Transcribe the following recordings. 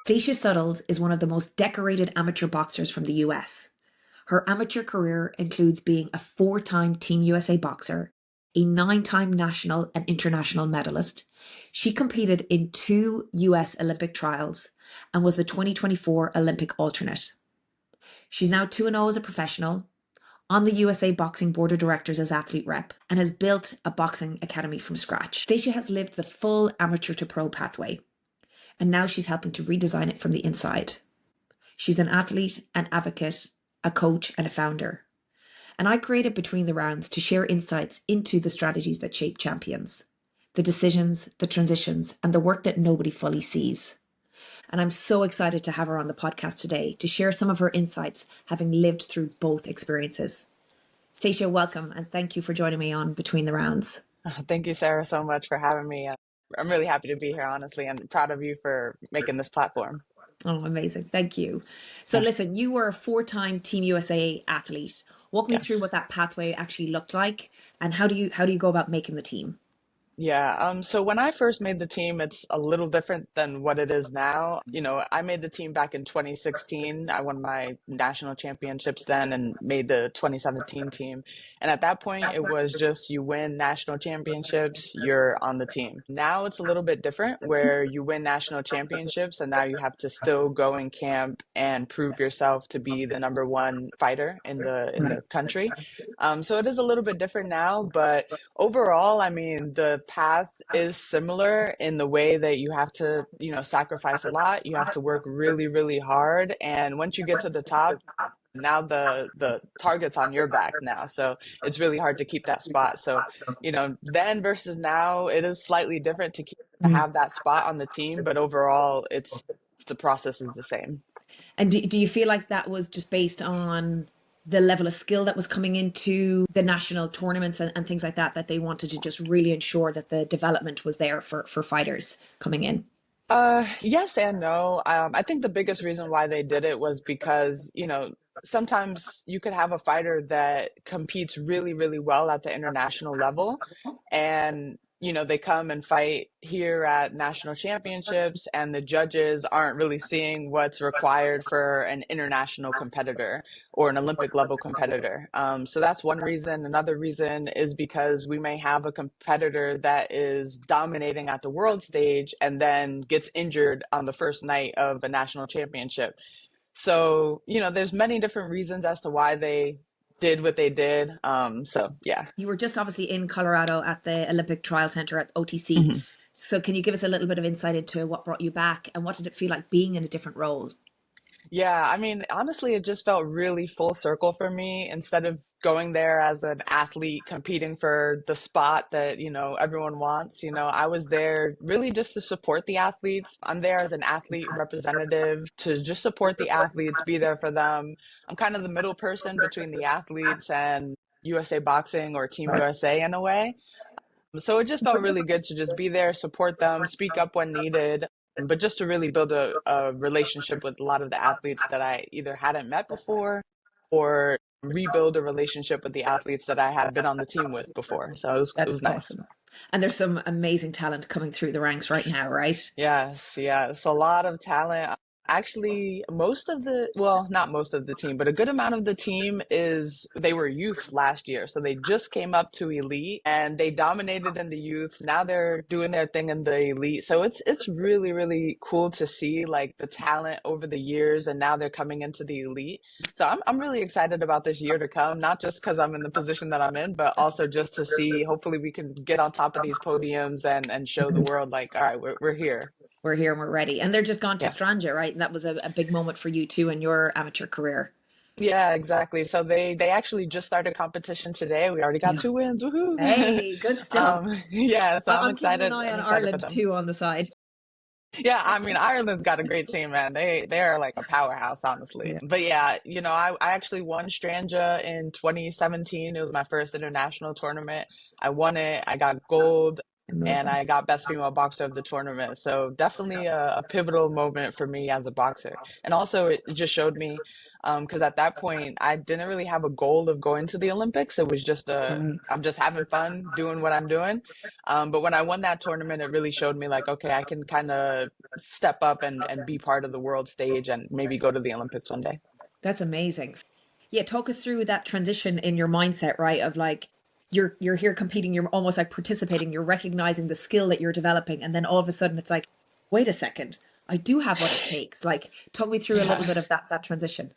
Stacia Suttles is one of the most decorated amateur boxers from the US. Her amateur career includes being a 4-time Team USA boxer, a 9-time national and international medalist. She competed in 2 US Olympic trials and was the 2024 Olympic alternate. She's now 2-0 as a professional, on the USA Boxing Board of Directors as athlete rep, and has built a boxing academy from scratch. Stacia has lived the full amateur to pro pathway, and now she's helping to redesign it from the inside. She's an athlete, an advocate, a coach, and a founder. And I created Between the Rounds to share insights into the strategies that shape champions, the decisions, the transitions, and the work that nobody fully sees. And I'm so excited to have her on the podcast today to share some of her insights, having lived through both experiences. Stacia, welcome, and thank you for joining me on Between the Rounds. Thank you, Sarah, so much for having me. I'm really happy to be here, honestly, and proud of you for making this platform. Oh, amazing. Thank you. So listen, you were a 4-time Team USA athlete. Walk me through what that pathway actually looked like, and how do you go about making the team? Yeah, so when I first made the team, it's a little different than what it is now. I made the team back in 2016. I won my national championships then and made the 2017 team. And at that point, it was just you win national championships, you're on the team. Now it's a little bit different where you win national championships and now you have to still go in camp and prove yourself to be the number one fighter in the country. So it is a little bit different now, but overall, I mean, the path is similar in the way that you have to, sacrifice a lot. You have to work really, really hard. And once you get to the top, now the target's on your back now. So it's really hard to keep that spot. So, then versus now, it is slightly different to have that spot on the team, but overall, the process is the same. And do you feel like that was just based on the level of skill that was coming into the national tournaments and things like that they wanted to just really ensure that the development was there for fighters coming in? Yes and no. I think the biggest reason why they did it was because, sometimes you could have a fighter that competes really, really well at the international level and, they come and fight here at national championships and the judges aren't really seeing what's required for an international competitor or an Olympic level competitor. So that's one reason. Another reason is because we may have a competitor that is dominating at the world stage and then gets injured on the first night of a national championship. So, there's many different reasons as to why they did what they did. So yeah. You were just obviously in Colorado at the Olympic Trial Center at OTC. Mhm. So can you give us a little bit of insight into what brought you back and what did it feel like being in a different role? Yeah, I mean, honestly, it just felt really full circle for me. Instead of going there as an athlete competing for the spot that, everyone wants, I was there really just to support the athletes. I'm there as an athlete representative to just support the athletes, be there for them. I'm kind of the middle person between the athletes and USA Boxing or Team USA in a way. So it just felt really good to just be there, support them, speak up when needed, but just to really build a relationship with a lot of the athletes that I either hadn't met before or rebuild a relationship with the athletes that I had been on the team with before. So it That's was nice. awesome. And there's some amazing talent coming through the ranks right now, right? Yes, yes, a lot of talent. Actually, not most of the team, but a good amount of the team they were youth last year. So they just came up to elite and they dominated in the youth. Now they're doing their thing in the elite. So it's really, really cool to see like the talent over the years and now they're coming into the elite. So I'm really excited about this year to come, not just because I'm in the position that I'm in, but also just to see, hopefully we can get on top of these podiums and show the world like, all right, we're here. We're here and we're ready. And they're just gone to Yeah. Strandja, right? And that was a big moment for you too in your amateur career. Yeah, exactly. So they actually just started competition today. We already got Yeah. 2 wins. Woohoo. Hey, good stuff. Yeah, so I'm I'm keeping an excited. eye I'm on excited for Ireland them. too on the side. Yeah, I mean Ireland's got a great team, man. They are like a powerhouse, honestly. Yeah. But yeah, I actually won Strandja in 2017. It was my first international tournament. I won it. I got gold. and Amazing. I got best female boxer of the tournament. So definitely a pivotal moment for me as a boxer. And also it just showed me, because at that point I didn't really have a goal of going to the Olympics. It was just Right. I'm just having fun doing what I'm doing. But when I won that tournament, it really showed me like, okay, I can kind of step up and be part of the world stage and maybe go to the Olympics one day. That's amazing. Yeah, talk us through that transition in your mindset, right? Of like you're here competing, you're almost like participating, you're recognizing the skill that you're developing, and then all of a sudden it's like, wait a second, I do have what it takes. Like, talk me through a little Yeah. bit of that transition.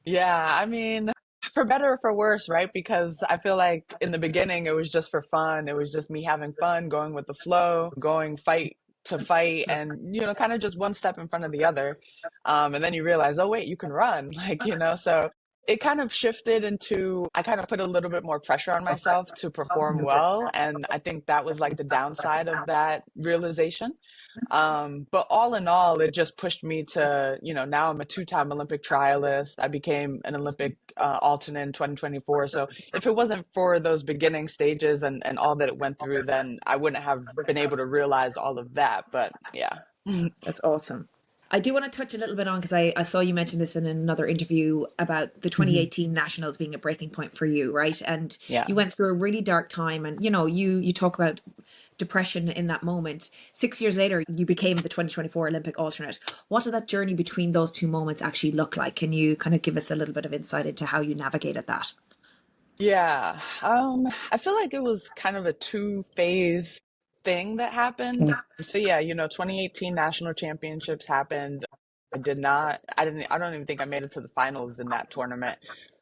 Yeah, I mean, for better or for worse, right? Because I feel like in the beginning it was just for fun. It was just me having fun, going with the flow, going fight to fight, and kind of just one step in front of the other. And then you realize, oh wait, you can run, so it kind of shifted into I kind of put a little bit more pressure on myself to perform well, and I think that was like the downside of that realization. But all in all, it just pushed me to, now I'm a two-time Olympic trialist. I became an Olympic alternate in 2024. So if it wasn't for those beginning stages and all that it went through, then I wouldn't have been able to realize all of that. But yeah. That's awesome. I do want to touch a little bit on because I saw you mention this in another interview about the Hmm. 2018 nationals being a breaking point for you, right? And Yeah. you went through a really dark time, and you talk about depression in that moment. 6 years later, you became the 2024 Olympic alternate. What did that journey between those two moments actually look like? Can you kind of give us a little bit of insight into how you navigated that? Yeah. I feel like it was kind of a two-phase thing that happened. So yeah, 2018 national championships happened. I don't even think I made it to the finals in that tournament.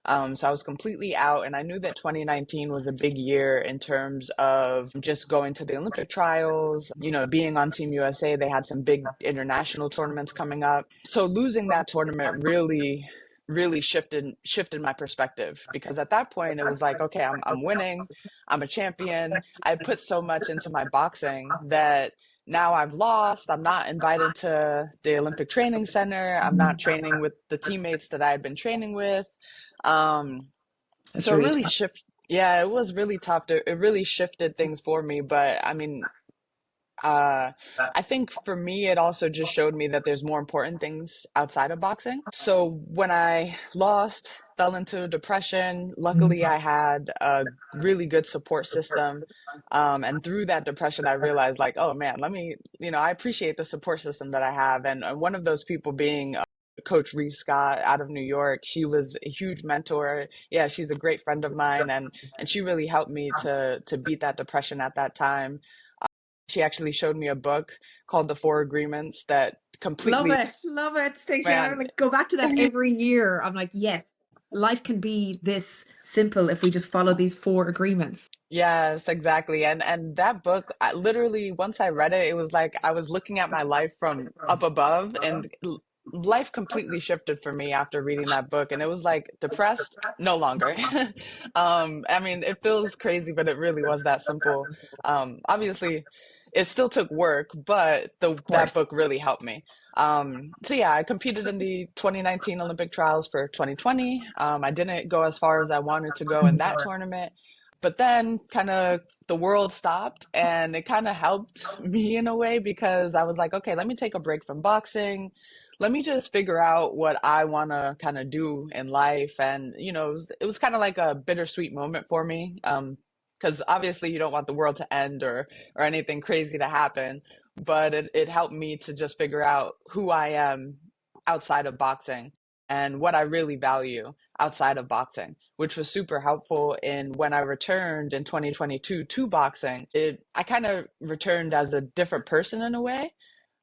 So I was completely out, and I knew that 2019 was a big year in terms of just going to the Olympic trials, being on Team USA. They had some big international tournaments coming up. So losing that tournament really shifted my perspective, because at that point it was like, okay, I'm winning, I'm a champion. I put so much into my boxing that now I've lost. I'm not invited to the Olympic Training Center. I'm not training with the teammates that I had been training with. Um, That's so it really really tough. shift. Yeah, it was really tough. It really shifted things for me. But I mean, uh, I think for me, it also just showed me that there's more important things outside of boxing. So when I lost, fell into depression, luckily I had a really good support system. And through that depression, I realized like, oh man, I appreciate the support system that I have. And one of those people being Coach Reese Scott out of New York. She was a huge mentor. Yeah, she's a great friend of mine, and she really helped me to beat that depression at that time. She actually showed me a book called The Four Agreements that Love completely, it. Love it, Stacia. I man, like go back to that every year. I'm like, yes, life can be this simple if we just follow these four agreements. yes, exactly. And that book, literally, once I read it, it was like I was looking at my life from up above, and life completely shifted for me after reading that book. And it was like depressed, no longer. I mean, it feels crazy, but it really was that simple. Obviously, it still took work, but Of that course. book really helped me. So yeah, I competed in the 2019 Olympic trials for 2020. I didn't go as far as I wanted to go in that tournament, but then kind of the world stopped, and it kind of helped me in a way, because I was like, okay, let me take a break from boxing. Let me just figure out what I want to kind of do in life. And, it was kind of like a bittersweet moment for me. Because obviously you don't want the world to end or anything crazy to happen, but it helped me to just figure out who I am outside of boxing and what I really value outside of boxing, which was super helpful in when I returned in 2022 to boxing. I kind of returned as a different person in a way.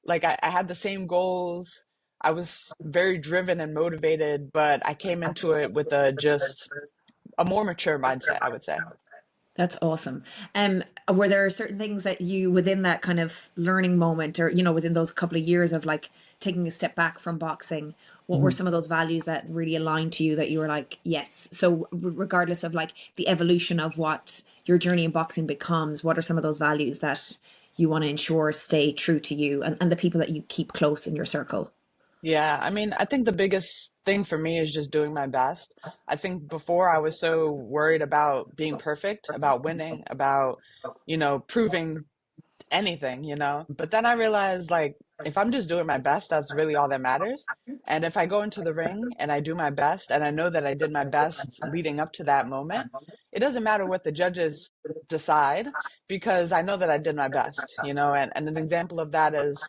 Like I had the same goals. I was very driven and motivated, but I came into it with just a more mature mindset, I would say. That's awesome. Were there certain things that you within that kind of learning moment, or within those couple of years of like taking a step back from boxing, what were Mhm. some of those values that really aligned to you that you were like, yes? So regardless of like the evolution of what your journey in boxing becomes, what are some of those values that you want to ensure stay true to you and the people that you keep close in your circle? Yeah, I mean, I think the biggest thing for me is just doing my best. I think before I was so worried about being perfect, about winning, about, proving anything, you know? But then I realized, like, if I'm just doing my best, that's really all that matters. And if I go into the ring and I do my best and I know that I did my best leading up to that moment, it doesn't matter what the judges decide because I know that I did my best, you know? And an example of that is,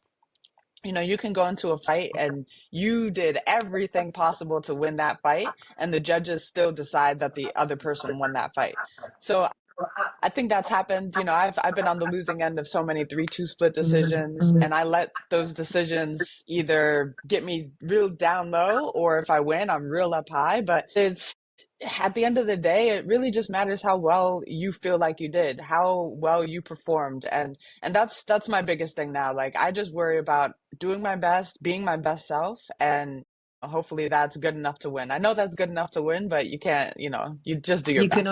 you know, you can go into a fight and you did everything possible to win that fight, and the judges still decide that the other person won that fight. So I think that's happened. You know, I've been on the losing end of so many 3-2 split decisions, and I let those decisions either get me real down low, or if I win, I'm real up high. But it's at the end of the day, it really just matters how well you feel like you did, how well you performed, and that's my biggest thing now. Like I just worry about doing my best, being my best self, and hopefully that's good enough to win. I know that's good enough to win, but you can't, you know, you just do your You best. can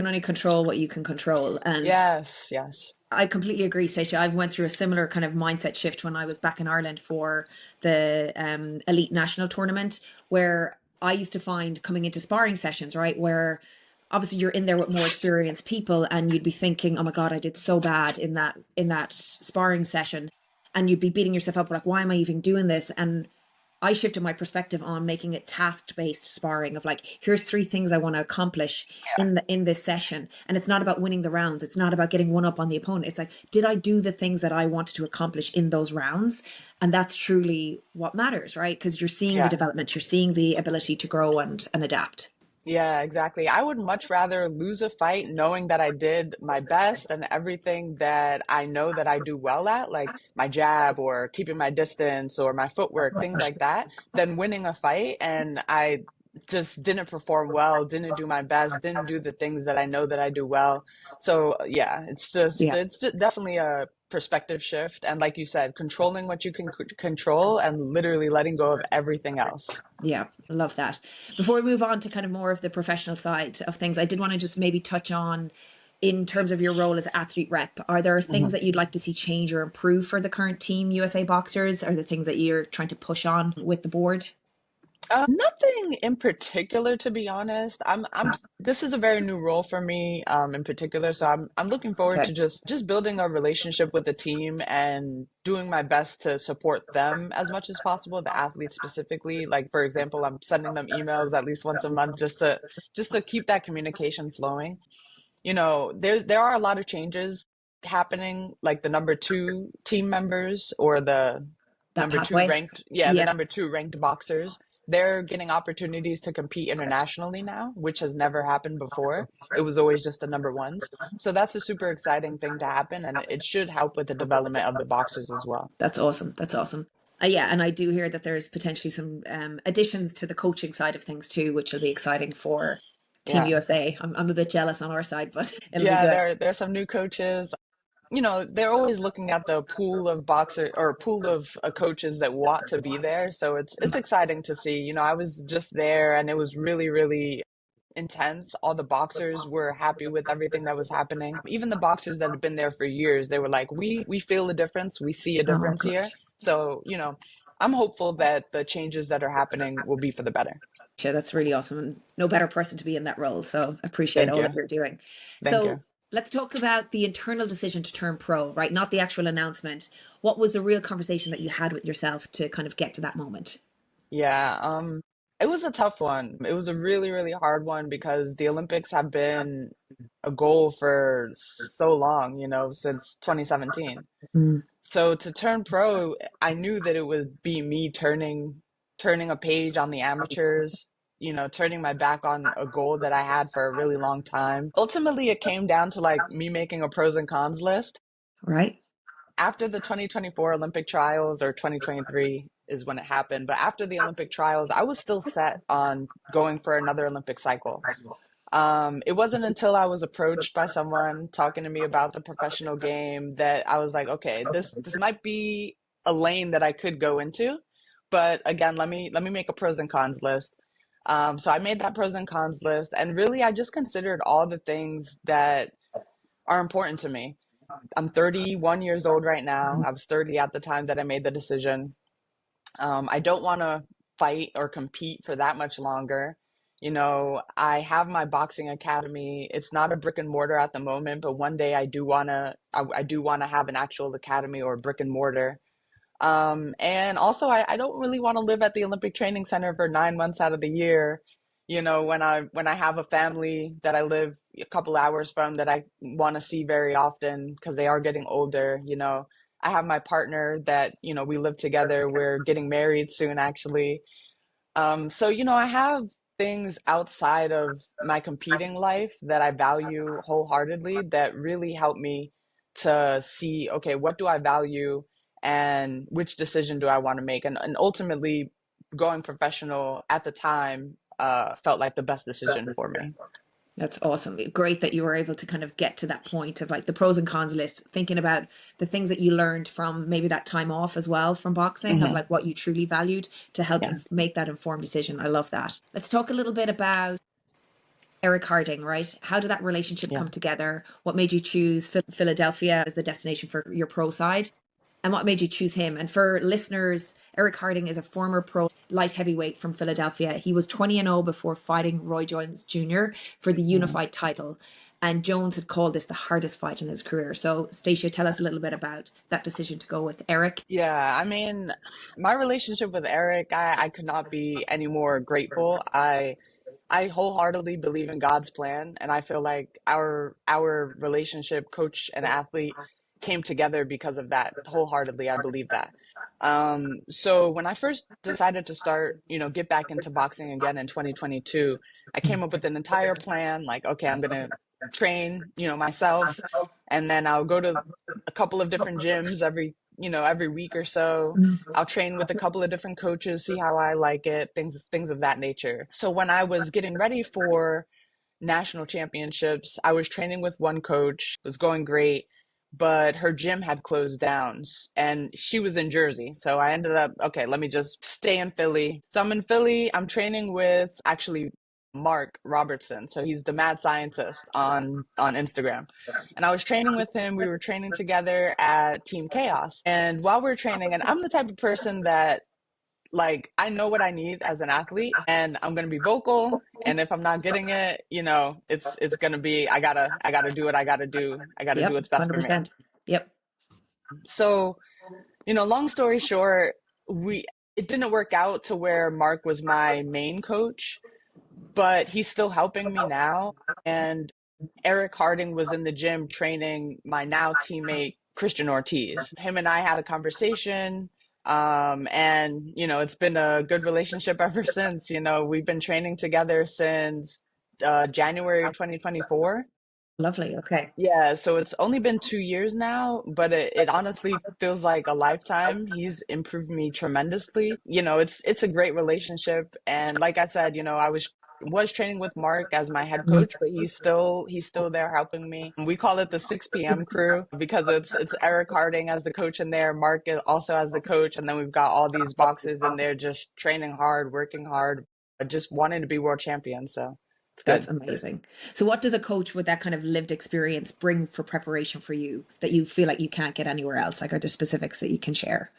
only control what you can control. And Yes, yes. I completely agree, Stacia. I went through a similar kind of mindset shift when I was back in Ireland for the elite national tournament, where I used to find coming into sparring sessions, right, where obviously you're in there with more experienced people, and you'd be thinking, "Oh my God, I did so bad in that sparring session," and you'd be beating yourself up like, "Why am I even doing this?" And I shifted my perspective on making it task based sparring of like, here's three things I want to accomplish in this session. And it's not about winning the rounds. It's not about getting one up on the opponent. It's like, did I do the things that I wanted to accomplish in those rounds? And that's truly what matters, right? Because you're seeing the Yeah. development, you're seeing the ability to grow and adapt. Yeah, exactly. I would much rather lose a fight knowing that I did my best and everything that I know that I do well at, like my jab or keeping my distance or my footwork, things like that, than winning a fight and I just didn't perform well, didn't do my best, didn't do the things that I know that I do well. So, yeah, Yeah. it's just definitely a perspective shift. And like you said, controlling what you can control and literally letting go of everything else. Yeah, I love that. Before we move on to kind of more of the professional side of things, I did want to just maybe touch on, in terms of your role as athlete rep, are there things Mhm. that you'd like to see change or improve for the current Team USA boxers? Are there things that you're trying to push on with the board? Nothing in particular, to be honest. this is a very new role for me, in particular. So I'm looking forward to Okay. just building a relationship with the team and doing my best to support them as much as possible, the athletes specifically. Like, for example, I'm sending them emails at least once a month just to keep that communication flowing. You know, there are a lot of changes happening, like the number two team members or the That number two pathway? ranked, yeah, the Yeah, number two ranked boxers. They're getting opportunities to compete internationally now, which has never happened before. It was always just the number ones. So that's a super exciting thing to happen, and it should help with the development of the boxers as well. that's awesome. That's awesome. Yeah, and I do hear that there's potentially some additions to the coaching side of things too, which will be exciting for Team Yeah. USA. I'm a bit jealous on our side, but it'll be Yeah, good. there's some new coaches. You know, they're always looking at the pool of boxer or pool of coaches that want to be there. So it's exciting to see. You know, I was just there and it was really, really intense. All the boxers were happy with everything that was happening. Even the boxers that had been there for years, they were like, we feel a difference. We see a Oh, difference good. here. So, you know, I'm hopeful that the changes that are happening will be for the better. Sure, that's really awesome. And no better person to be in that role. So appreciate Thank all that you. you're doing. Thank So you. let's talk about the internal decision to turn pro, right? Not the actual announcement. What was the real conversation that you had with yourself to kind of get to that moment? Yeah, it was a tough one. It was a really, really hard one because the Olympics have been a goal for so long, you know, since 2017. Mm. So to turn pro, I knew that it would be me turning a page on the amateurs, you know, turning my back on a goal that I had for a really long time. Ultimately, it came down to like me making a pros and cons list Right? after the 2024 Olympic trials, or 2023 is when it happened, but after the Olympic trials, I was still set on going for another Olympic cycle. It wasn't until I was approached by someone talking to me about the professional game that I was like, okay, this might be a lane that I could go into. But again, let me make a pros and cons list. So I made that pros and cons list, and really I just considered all the things that are important to me. I'm 31 years old right now. I was 30 at the time that I made the decision. I don't want to fight or compete for that much longer. I have my boxing academy. It's not a brick and mortar at the moment, but one day I do wanna have an actual academy or brick and mortar. And also, I don't really want to live at the Olympic Training Center for 9 months out of the year. When I have a family that I live a couple hours from that I want to see very often because they are getting older. I have my partner that, we live together. We're getting married soon, actually. So, I have things outside of my competing life that I value wholeheartedly that really help me to see, okay, what do I value and which decision do I want to make? And ultimately, going professional at the time felt like the best decision for me. That's awesome. Great that you were able to kind of get to that point of like the pros and cons list, thinking about the things that you learned from maybe that time off as well from boxing, of Hmm. like what you truly valued to help Yeah. make that informed decision. I love that. Let's talk a little bit about Eric Harding, right? How did that relationship Yeah. come together? What made you choose Philadelphia as the destination for your pro side? And what made you choose him? And for listeners, Eric Harding is a former pro light heavyweight from Philadelphia. He was 20-0 before fighting Roy Jones Jr. for the Mhm. unified title. And Jones had called this the hardest fight in his career. So, Stacia, tell us a little bit about that decision to go with Eric. Yeah, I mean, my relationship with Eric, I could not be any more grateful. I wholeheartedly believe in God's plan, and I feel like our relationship, coach and athlete, came together because of that. Wholeheartedly, I believe that. So when I first decided to start, get back into boxing again in 2022, I came up with an entire plan. Like, okay, I'm gonna train, myself, and then I'll go to a couple of different gyms every week or so. I'll train with a couple of different coaches, see how I like it, things of that nature. So when I was getting ready for national championships, I was training with one coach, it was going great, but her gym had closed down and she was in Jersey. So I ended up, okay, let me just stay in Philly. So I'm in Philly, I'm training with actually Mark Robertson. So he's the mad scientist on Instagram. And I was training with him. We were training together at Team Chaos. And while we are training, and I'm the type of person that like I know what I need as an athlete and I'm going to be vocal, and if I'm not getting it, it's going to be I got to do what I got to do. I got to do Yep, what's best for me. 100%. Yep. So, long story short, we it didn't work out to where Mark was my main coach, but he's still helping me now. And Eric Harding was in the gym training my now teammate Christian Ortiz. Him and I had a conversation, and it's been a good relationship ever since. We've been training together since January 2024. Lovely. Okay. Yeah, so it's only been 2 years now, but it honestly feels like a lifetime. He's improved me tremendously. It's a great relationship, and like I said, I was training with Mark as my head coach, but he's still there helping me. We call it the 6 p.m. crew because it's Eric Harding as the coach in there, Mark is also as the coach, and then we've got all these boxers in there just training hard, working hard, but just wanting to be world champion. So it's That's good. amazing. So, what does a coach with that kind of lived experience bring for preparation for you that you feel like you can't get anywhere else? Like, are there specifics that you can share?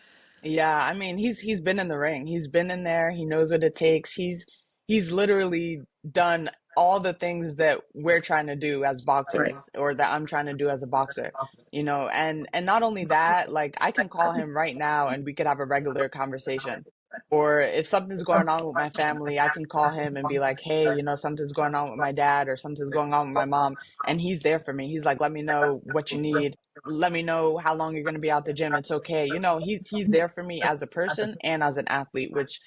Yeah, I mean, he's been in the ring. He's been in there. He knows what it takes. He's literally done all the things that we're trying to do as Right. boxers or that I'm trying to do as a boxer, and not only that, like I can call him right now and we could have a regular conversation. Or if something's going on with my family, I can call him and be like, "Hey, something's going on with my dad or something's going on with my mom." And he's there for me. He's like, "Let me know what you need, let me know how long you're going to be out the gym. It's okay." He's there for me as a person and as an athlete, which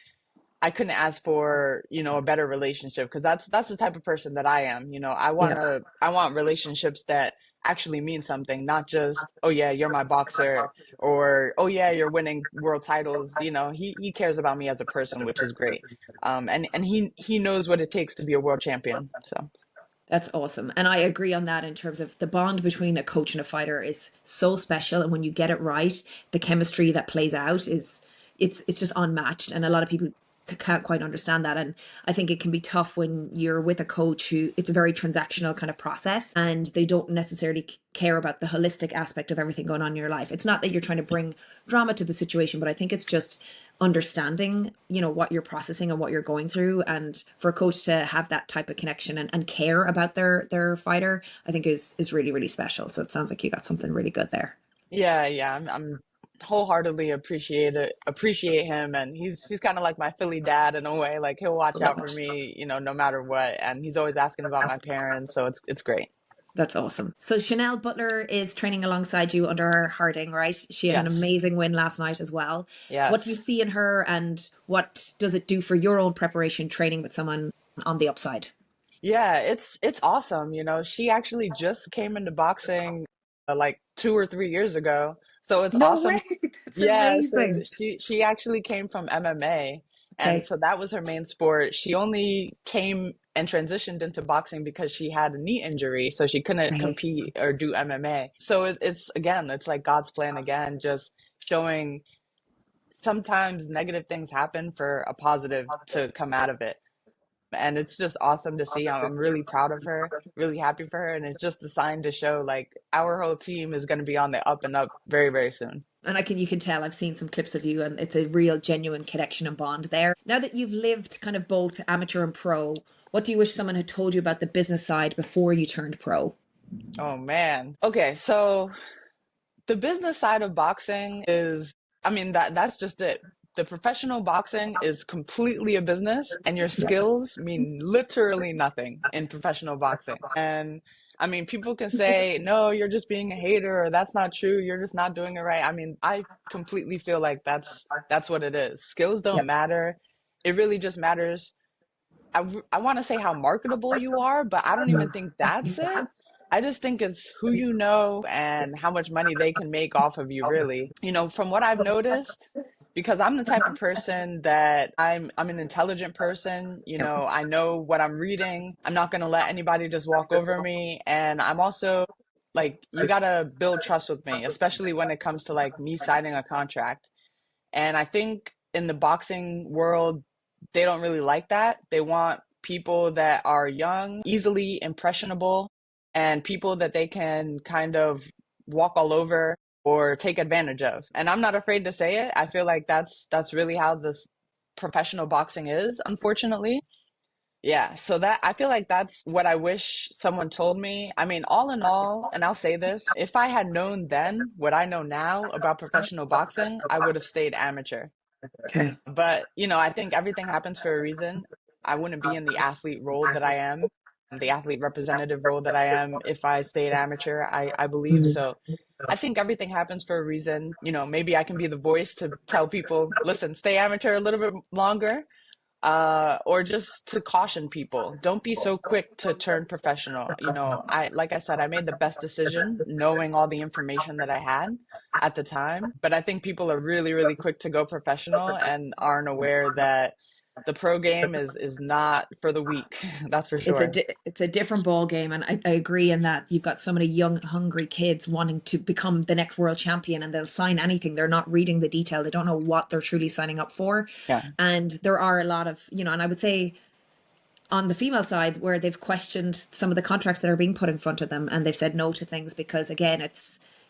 I couldn't ask for, a better relationship because that's the type of person that I am. Yeah. I want relationships that actually mean something, not just, "Oh yeah, you're my boxer," or, "Oh yeah, you're winning world titles." He cares about me as a person, which is great. And he knows what it takes to be a world champion. So That's awesome. And I agree on that in terms of the bond between a coach and a fighter is so special. And when you get it right, the chemistry that plays out is it's just unmatched. And a lot of people can't quite understand that. And I think it can be tough when you're with a coach who it's a very transactional kind of process and they don't necessarily care about the holistic aspect of everything going on in your life. It's not that you're trying to bring drama to the situation, but I think it's just understanding, what you're processing and what you're going through. And for a coach to have that type of connection and care about their fighter, I think is really, really special. So it sounds like you got something really good there. Yeah, yeah, I'm wholeheartedly appreciate him, and he's kind of like my Philly dad in a way. Like he'll watch Love out for it. me, no matter what, and he's always asking about my parents, so it's great. That's awesome. So Chanel Butler is training alongside you under her Harding, right? She had an Yes, amazing win last night as well. What do you yes. see in her and what does it do for your own preparation training with someone on the upside? Yeah, it's awesome. She actually just came into boxing like 2 or 3 years ago. So it's No awesome. way. That's Yeah, so amazing. she actually came from MMA, and Okay. so that was her main sport. She only came and transitioned into boxing because she had a knee injury, so she couldn't Right. compete or do MMA. So it's again, it's like God's plan again, just showing sometimes negative things happen for a positive to come out of it. And it's just awesome to see. I'm really proud of her, really happy for her, and it's just a sign to show like our whole team is going to be on the up and up very, very soon. And you can tell I've seen some clips of you and it's a real genuine connection and bond there. Now that you've lived kind of both amateur and pro, what do you wish someone had told you about the business side before you turned pro? Oh man. Okay, so the business side of boxing is, I mean, that's just it. The professional boxing is completely a business, and your Yeah. skills mean literally nothing in professional boxing. And I mean, people can say, no, you're just being a hater, or that's not true, you're just not doing it right. I mean, I completely feel like that's what it is. Skills don't matter. It really just matters. I want to say how marketable you are, but I don't even think that's it. I just think it's who you know and how much money they can make off of you, really. From what I've noticed, because I'm the type of person that I'm an intelligent person, I know what I'm reading. I'm not going to let anybody just walk over me, and I'm also like you got to build trust with me, especially when it comes to like me signing a contract. And I think in the boxing world, they don't really like that. They want people that are young, easily impressionable, and people that they can kind of walk all over or take advantage of. And I'm not afraid to say it. I feel like that's really how this professional boxing is, unfortunately. Yeah, so that I feel like that's what I wish someone told me. I mean, all in all, and I'll say this, if I had known then what I know now about professional boxing, I would have stayed amateur. Okay. But, I think everything happens for a reason. I wouldn't be in the athlete role that I am, the athlete representative role that I am if I stayed amateur, I believe. So I think everything happens for a reason. Maybe I can be the voice to tell people, listen, stay amateur a little bit longer, or just to caution people, don't be so quick to turn professional. Like I said, I made the best decision knowing all the information that I had at the time. But I think people are really, really quick to go professional and aren't aware that the pro game is not for the weak. That's for sure. It's a different ball game, and I agree in that you've got so many young, hungry kids wanting to become the next world champion, and they'll sign anything. They're not reading the detail. They don't know what they're truly signing up for, Yeah. and there are a lot of and I would say on the female side where they've questioned some of the contracts that are being put in front of them, and they've said no to things because again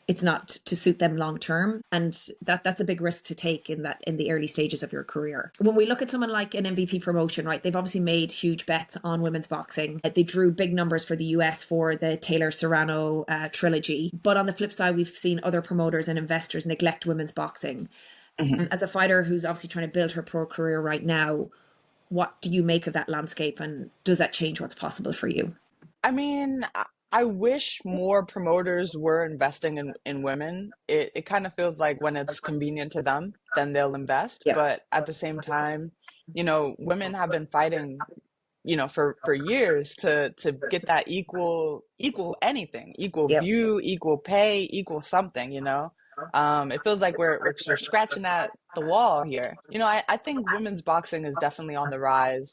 it's not to suit them long term, and that's a big risk to take in the early stages of your career. When we look at someone like an MVP promotion, right, they've obviously made huge bets on women's boxing. They drew big numbers for the US for the Taylor Serrano trilogy, but on the flip side we've seen other promoters and investors neglect women's boxing. Mhm. As a fighter who's obviously trying to build her pro career right now, what do you make of that landscape, and does that change what's possible for you? I mean, I wish more promoters were investing in women. It kind of feels like when it's convenient to them, then they'll invest. Yep. But at the same time, women have been fighting, for years to get that equal anything, equal Yep. view, equal pay, equal something. It feels like we're scratching at the wall here. I think women's boxing is definitely on the rise.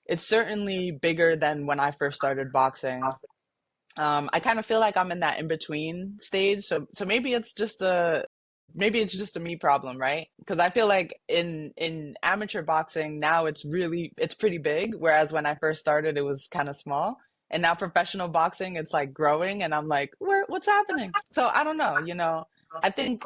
It's certainly bigger than when I first started boxing. I kind of feel like I'm in that in between stage. So maybe it's just maybe it's just a me problem, right? Because I feel like in amateur boxing now it's pretty big, whereas when I first started it was kind of small. And now professional boxing, it's like growing, and I'm like, what's happening? So I don't know, I think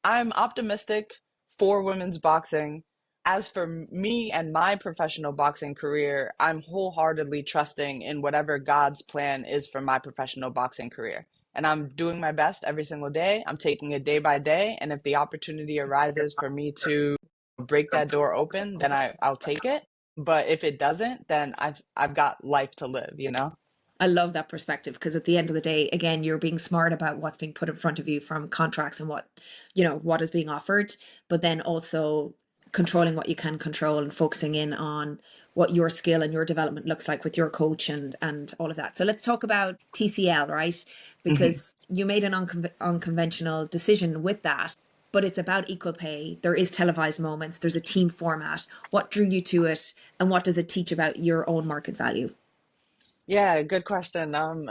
I'm optimistic for women's boxing. As for me and my professional boxing career, I'm wholeheartedly trusting in whatever God's plan is for my professional boxing career. And I'm doing my best every single day. I'm taking it day by day. And if the opportunity arises for me to break that door open, then I'll take it. But if it doesn't, then I've got life to live, you know? I love that perspective because at the end of the day, again, you're being smart about what's being put in front of you from contracts and what is being offered, but then also controlling what you can control and focusing in on what your skill and your development looks like with your coach and all of that. So let's talk about TCL, right? Hmm. Because you made an unconventional decision with that, but it's about equal pay. There is televised moments, there's a team format. What drew you to it, and what does it teach about your own market value? Yeah, good question.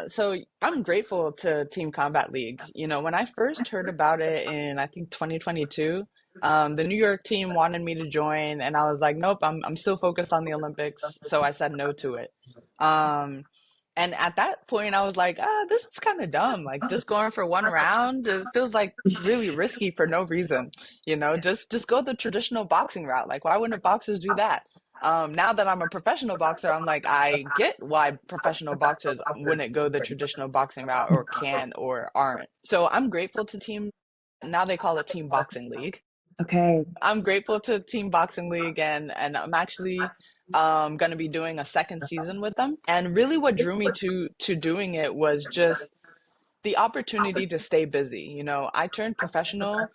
So I'm grateful to Team Combat League. When I first heard about it in I think 2022, the New York team wanted me to join, and I was like, nope, I'm still focused on the Olympics, so I said no to it. Um, and at that point, I was like, this is kind of dumb. Like just going for one round, it feels like really risky for no reason. Just go the traditional boxing route. Like, why wouldn't boxers do that? Now that I'm a professional boxer, I'm like, I get why professional boxers wouldn't go the traditional boxing route or can or aren't. So I'm grateful to Team, now they call it Team Boxing League. Okay. I'm grateful to Team Boxing League, and I'm actually going to be doing a second season with them. And really what drew me to doing it was just the opportunity to stay busy. I turned professional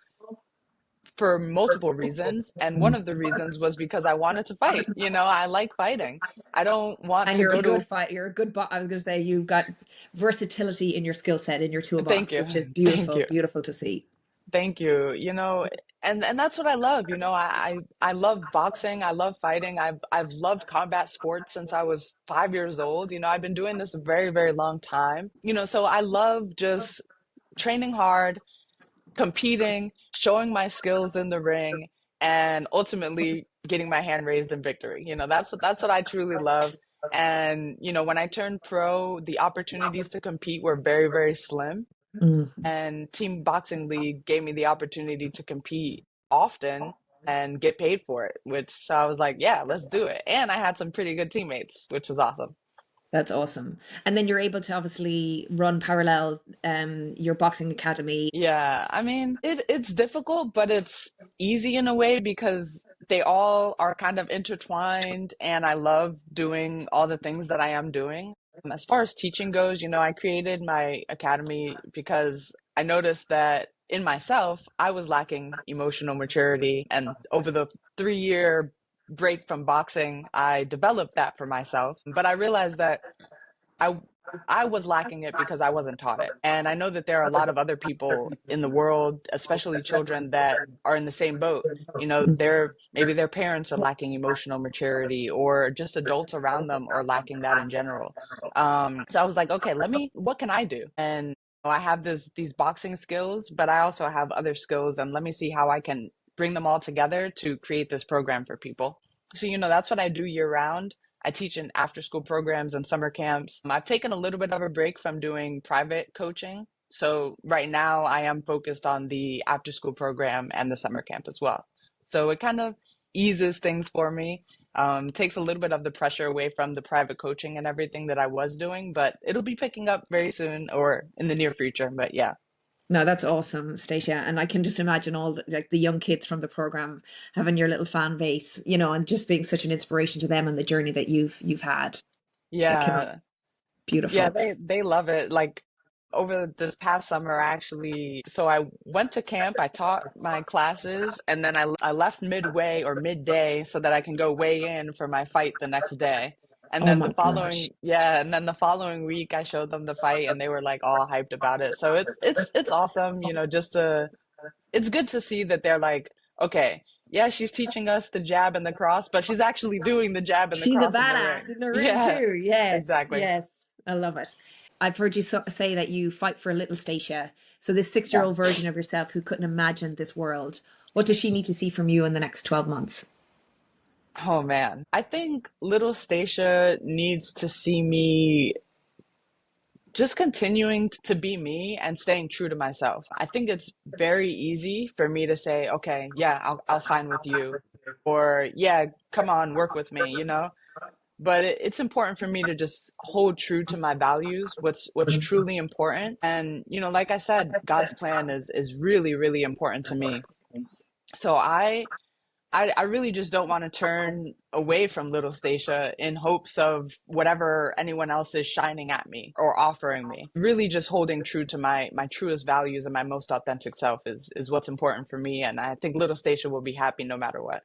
for multiple reasons, and one of the reasons was because I wanted to fight. I like fighting. I don't want And to you're a go good to fight. You're a good. I was going to say you've got versatility in your skill set in your thank toolbox, you. which is Thank beautiful, you. beautiful to see. Thank you. And that's what I love. I love boxing. I love fighting. I've loved combat sports since I was 5 years old. I've been doing this a very, very long time. So I love just training hard, competing, showing my skills in the ring, and ultimately getting my hand raised in victory. That's what I truly love. And when I turned pro, the opportunities to compete were very, very slim. Mm, And Team Boxing League gave me the opportunity to compete often and get paid for it, which so I was like, yeah, let's do it. And I had some pretty good teammates, which was awesome. that's awesome. And then you're able to obviously run parallel your boxing academy. Yeah, I mean, it's difficult, but it's easy in a way because they all are kind of intertwined, and I love doing all the things that I am doing. As far as teaching goes, I created my academy because I noticed that in myself, I was lacking emotional maturity, and over the 3 year break from boxing, I developed that for myself. But I realized that I I was lacking it because I wasn't taught it. And I know that there are a lot of other people in the world, especially children that are in the same boat. Maybe their parents are lacking emotional maturity, or just adults around them are lacking that in general. So I was like, okay, what can I do? And I have these boxing skills, but I also have other skills, and let me see how I can bring them all together to create this program for people. So, that's what I do year round. I teach in after school programs and summer camps. I've taken a little bit of a break from doing private coaching. So right now I am focused on the after school program and the summer camp as well. So it kind of eases things for me. Takes a little bit of the pressure away from the private coaching and everything that I was doing, but it'll be picking up very soon or in the near future. But yeah. No, that's awesome, Stacia. And I can just imagine all like the young kids from the program having your little fan base, and just being such an inspiration to them and the journey that you've had. I cannot. Yeah. Yeah, Beautiful. they love it. Like over this past summer, actually, so I went to camp, I taught my classes, and then I left midway or midday so that I can go weigh in for my fight the next day. And Oh then my gosh. the following week I showed them the fight, and they were like all hyped about it. So it's awesome, it's good to see that they're like, okay, yeah, she's teaching us the jab and the cross, but she's actually doing the jab and the She's a cross in the badass ring. in the ring Yeah, too. Yes, exactly. yes. I love it. I've heard you say that you fight for little Stacia. So this Yeah. six-year-old version of yourself who couldn't imagine this world, what does she need to see from you in the next 12 months? Oh man. I think little Stacia needs to see me just continuing to be me and staying true to myself. I think it's very easy for me to say, okay, yeah, I'll sign with you, or yeah, come on, work with me, you know? But it's important for me to just hold true to my values, what's truly important. And, you know, like I said, God's plan is really, really important to me. So I really just don't want to turn away from little Stacia in hopes of whatever anyone else is shining at me or offering me. Really just holding true to my truest values and my most authentic self is what's important for me. And I think little Stacia will be happy no matter what.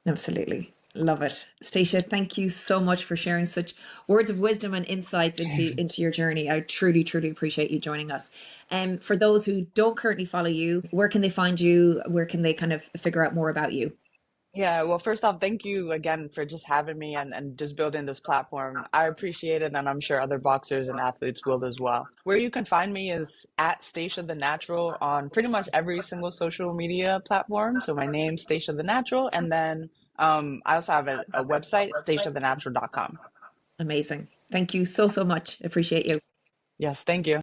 Absolutely. Love it. Stacia, thank you so much for sharing such words of wisdom and insights into your journey. I truly, truly appreciate you joining us. For those who don't currently follow you, where can they find you? Where can they kind of figure out more about you? Yeah, well, first off, thank you again for just having me and just building this platform. I appreciate it, and I'm sure other boxers and athletes will as well. Where you can find me is at Stacia the Natural on pretty much every single social media platform. So my name, Stacia the Natural, and then I also have a website, staciathenatural.com. Amazing. Thank you so, so much. Appreciate you. Yes, thank you.